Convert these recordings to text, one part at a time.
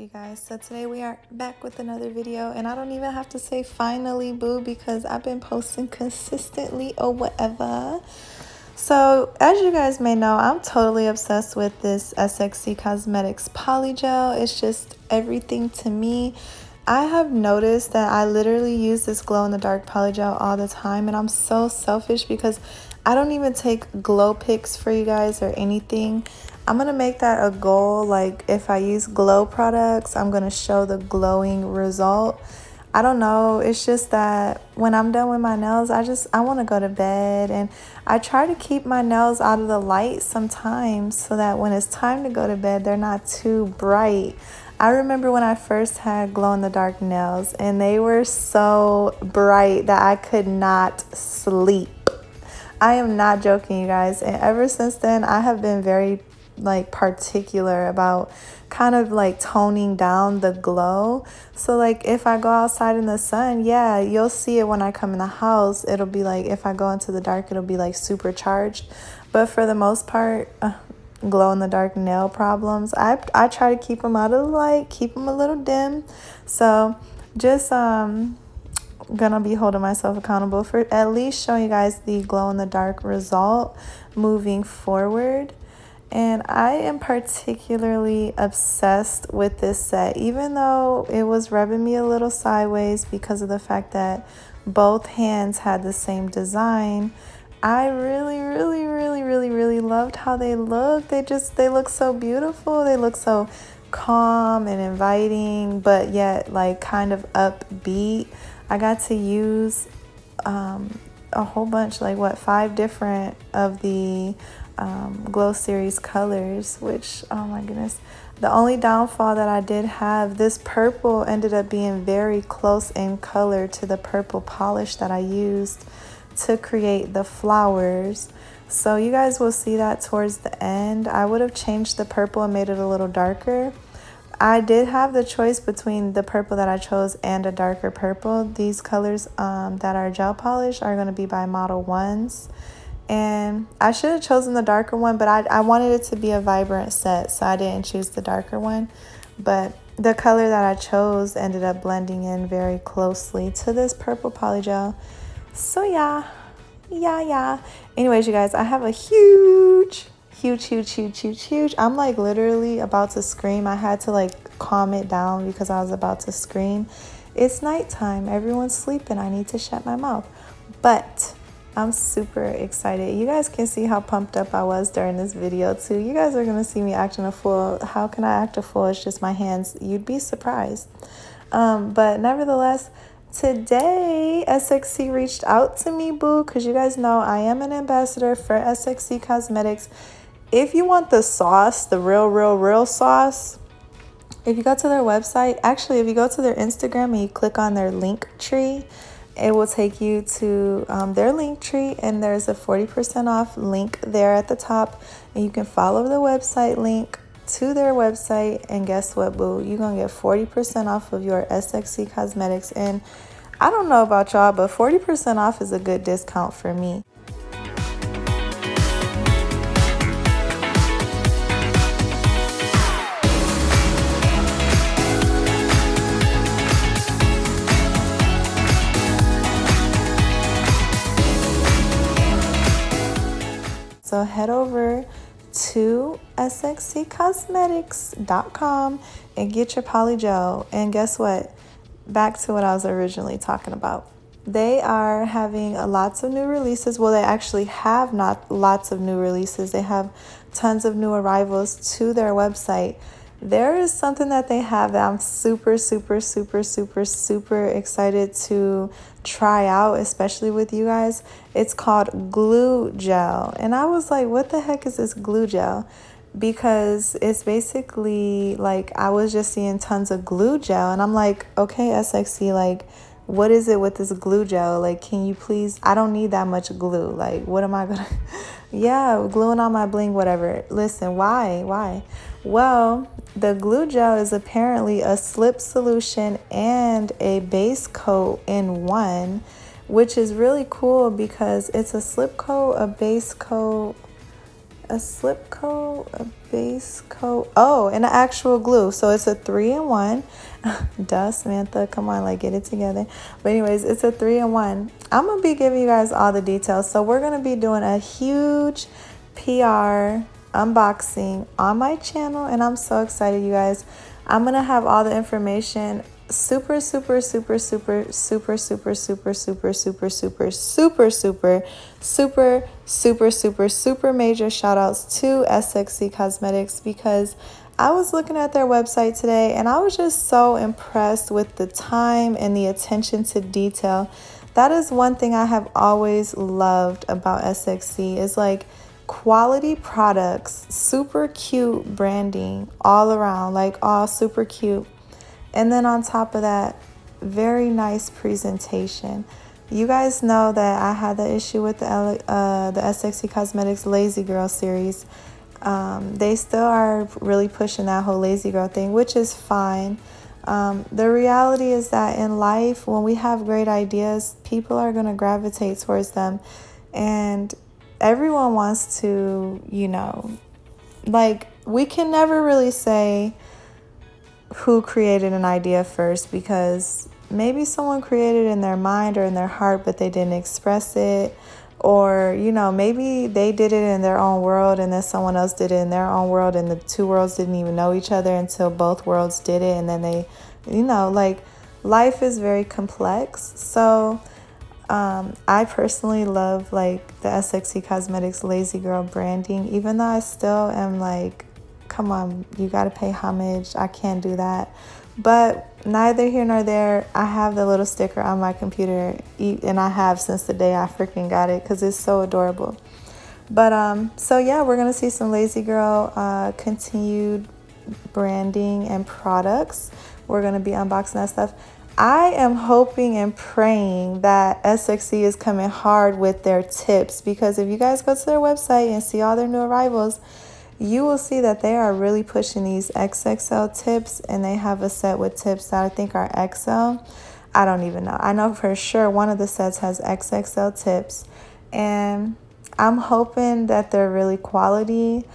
you guys. So today we are back with another video, and I don't even have to say finally boo because I've been posting consistently or whatever. So as you guys may know, I'm totally obsessed with this SXC Cosmetics Polygel. It's just everything to me. I have noticed that I literally use this glow-in-the-dark polygel all the time, and I'm so selfish because I don't even take glow pics for you guys or anything. I'm gonna make that a goal. Like if I use glow products, I'm gonna show the glowing result. I don't know, it's just that when I'm done with my nails, I want to go to bed, and I try to keep my nails out of the light sometimes so that when it's time to go to bed, they're not too bright. I remember when I first had glow-in-the-dark nails, and they were so bright that I could not sleep. I am not joking, you guys. And ever since then, I have been very particular about kind of like toning down the glow. So like if I go outside in the sun, yeah, you'll see it when I come in the house. It'll be like, if I go into the dark, it'll be like supercharged. But for the most part, glow in the dark nail problems, I try to keep them out of the light, keep them a little dim. So just gonna be holding myself accountable for at least showing you guys the glow in the dark result moving forward. And I am particularly obsessed with this set, even though it was rubbing me a little sideways because of the fact that both hands had the same design. I really loved how they look. They look so beautiful. They look so calm and inviting, but yet like kind of upbeat. I got to use a whole bunch, like 5 different of the Glow Series colors, which, oh my goodness, the only downfall that I did have, this purple ended up being very close in color to the purple polish that I used to create the flowers. So you guys will see that towards the end. I would have changed the purple and made it a little darker. I did have the choice between the purple that I chose and a darker purple. These colors that are gel polish are going to be by Modelones. And I should have chosen the darker one, but I wanted it to be a vibrant set, so I didn't choose the darker one. But the color that I chose ended up blending in very closely to this purple polygel. So yeah. Anyways, you guys, I have a huge. I'm like literally about to scream. I had to like calm it down because I was about to scream. It's nighttime. Everyone's sleeping. I need to shut my mouth. But I'm super excited. You guys can see how pumped up I was during this video too. You guys are gonna see me acting a fool. How can I act a fool? It's just my hands. You'd be surprised. But nevertheless, today SXC reached out to me, boo, because you guys know I am an ambassador for SXC Cosmetics. If you want the sauce, the real sauce, if you go to their website, actually if you go to their Instagram and you click on their link tree, it will take you to their link tree, and there's a 40% off link there at the top, and you can follow the website link to their website, and guess what, boo, you're gonna get 40% off of your SXC Cosmetics. And I don't know about y'all, but 40% off is a good discount for me. So head over to sxccosmetics.com and get your polygel. And guess what? Back to what I was originally talking about. They are having lots of new releases. Well, they actually have not lots of new releases. They have tons of new arrivals to their website. There is something that they have that I'm super excited to try out, especially with you guys. It's called glue gel. And I was like, what the heck is this glue gel? Because it's basically like, I was just seeing tons of glue gel, and I'm like, okay, SXC, like, what is it with this glue gel? Like, can you please, I don't need that much glue. Like, what am I gonna, yeah, gluing on my bling, whatever. Listen, why? Well, the glue gel is apparently a slip solution and a base coat in one, which is really cool because it's a slip coat, a base coat, a slip coat, a base coat, oh, and an actual glue. So it's a 3-in-1. Duh, Samantha, come on, like get it together. But anyways, it's a 3-in-1. I'm gonna be giving you guys all the details. So we're gonna be doing a huge PR unboxing on my channel, and I'm so excited, you guys. I'm gonna have all the information. Super major shout outs to 𝑠𝑥c Cosmetics, because I was looking at their website today and I was just so impressed with the time and the attention to detail. That is one thing I have always loved about 𝑠𝑥c, is like quality products, super cute branding all around, like all super cute. And then on top of that, very nice presentation. You guys know that I had the issue with the 𝑠𝑥c Cosmetics Lazy Girl series. They still are really pushing that whole lazy girl thing, which is fine. The reality is that in life, when we have great ideas, people are going to gravitate towards them. And everyone wants to, you know, like, we can never really say who created an idea first, because maybe someone created it in their mind or in their heart, but they didn't express it. Or, you know, maybe they did it in their own world and then someone else did it in their own world, and the two worlds didn't even know each other until both worlds did it. And then they, you know, like, life is very complex. So I personally love like the 𝑠𝑥c Cosmetics Lazy Girl branding, even though I still am like, come on, you got to pay homage. I can't do that. But neither here nor there. I have the little sticker on my computer, and I have since the day I freaking got it, because it's so adorable. But so yeah, we're gonna see some Lazy Girl continued branding and products. We're gonna be unboxing that stuff. I am hoping and praying that 𝑠𝑥c is coming hard with their tips, because if you guys go to their website and see all their new arrivals, you will see that they are really pushing these XXL tips, and they have a set with tips that I think are XL. I don't even know. I know for sure one of the sets has XXL tips, and I'm hoping that they're really quality.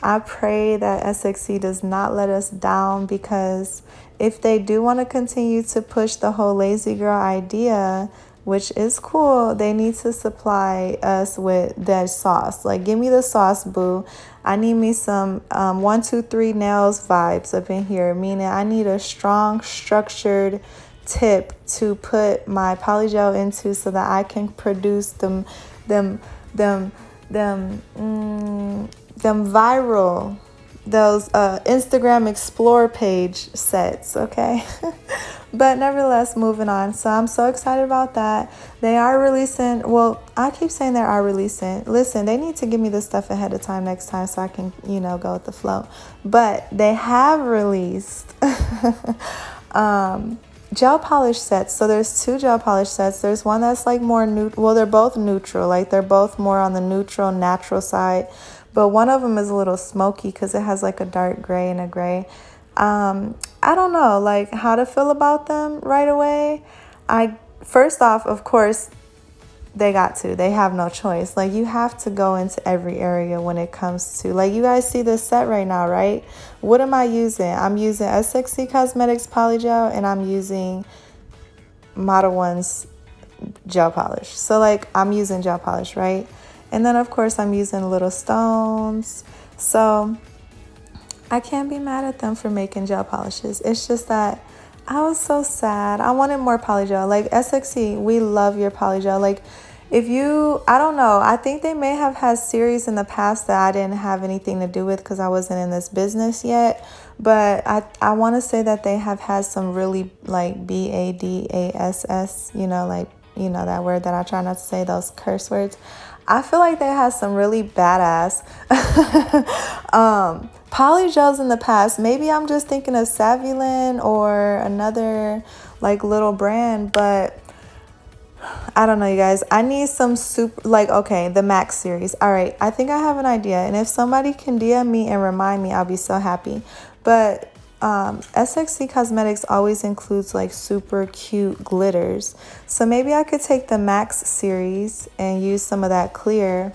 I pray that 𝑠𝑥c does not let us down, because if they do want to continue to push the whole lazy girl idea, which is cool, they need to supply us with that sauce. Like, give me the sauce, boo. I need me some 1, 2, 3 nails vibes up in here, meaning I need a strong, structured tip to put my polygel into, so that I can produce them viral, those Instagram Explore page sets, okay? But nevertheless, moving on. So I'm so excited about that. They are releasing, well, I keep saying they are releasing. Listen, they need to give me this stuff ahead of time next time, so I can, you know, go with the flow. But they have released gel polish sets. So there's 2 gel polish sets. There's one that's like more well, they're both neutral. Like, they're both more on the neutral, natural side. But one of them is a little smoky, because it has like a dark gray and a gray. I don't know, like, how to feel about them right away. First off, of course, they have no choice. Like, you have to go into every area when it comes to, like, you guys see this set right now, right? What am I using? I'm using 𝑠𝑥c Cosmetics Polygel, and I'm using Modelones gel polish. So, like, I'm using gel polish, right? And then, of course, I'm using little stones. So I can't be mad at them for making gel polishes. It's just that I was so sad. I wanted more polygel. Like, 𝑠𝑥c, we love your polygel. Like, if you, I don't know, I think they may have had series in the past that I didn't have anything to do with, because I wasn't in this business yet. But I want to say that they have had some really, like, BADASS, you know, like, you know, that word that I try not to say, those curse words. I feel like they had some really badass polygels in the past. Maybe I'm just thinking of Savulin or another, like, little brand, but I don't know, you guys. I need some super, like, okay, the Max series. All right, I think I have an idea, and if somebody can DM me and remind me, I'll be so happy. But 𝑠𝑥c Cosmetics always includes like super cute glitters, so maybe I could take the Max series and use some of that clear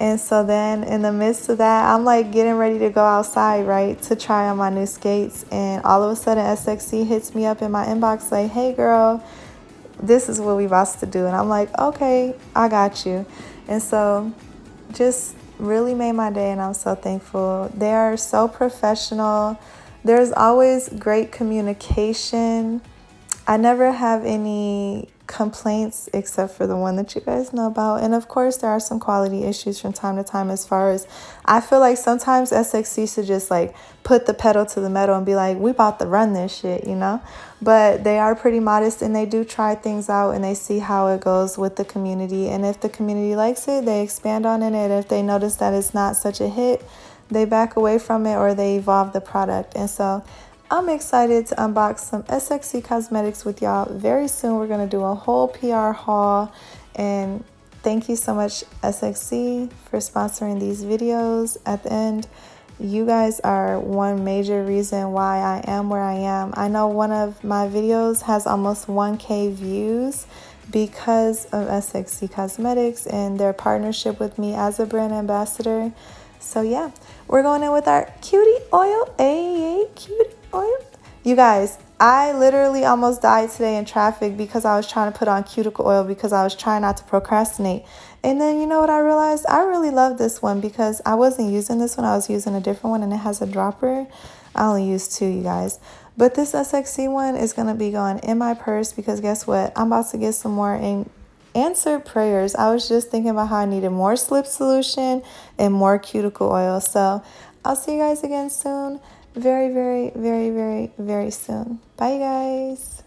And so then in the midst of that, I'm like getting ready to go outside, right, to try on my new skates. And all of a sudden SXC hits me up in my inbox like, hey girl, this is what we about to do. And I'm like, okay, I got you. And so just really made my day, and I'm so thankful. They are so professional. There's always great communication. I never have any complaints except for the one that you guys know about. And of course, there are some quality issues from time to time, as far as I feel like sometimes SXC should just like put the pedal to the metal and be like, we about to run this shit, you know? But they are pretty modest, and they do try things out, and they see how it goes with the community. And if the community likes it, they expand on it. And if they notice that it's not such a hit, they back away from it, or they evolve the product. And so I'm excited to unbox some SXC cosmetics with y'all very soon. We're going to do a whole PR haul, and thank you so much SXC for sponsoring these videos. At the end, you guys are one major reason why I am where I am. I know one of my videos has almost 1K views because of SXC Cosmetics and their partnership with me as a brand ambassador. So yeah, we're going in with our cutie oil. Cutie oil. You guys, I literally almost died today in traffic because I was trying to put on cuticle oil because I was trying not to procrastinate. And then you know what I realized? I really love this one because I wasn't using this one. I was using a different one, and it has a dropper. I only use 2, you guys. But this SXC one is going to be going in my purse because guess what? I'm about to get some more answered prayers. I was just thinking about how I needed more slip solution and more cuticle oil. So I'll see you guys again soon. Very, very, very, very, very soon. Bye, guys.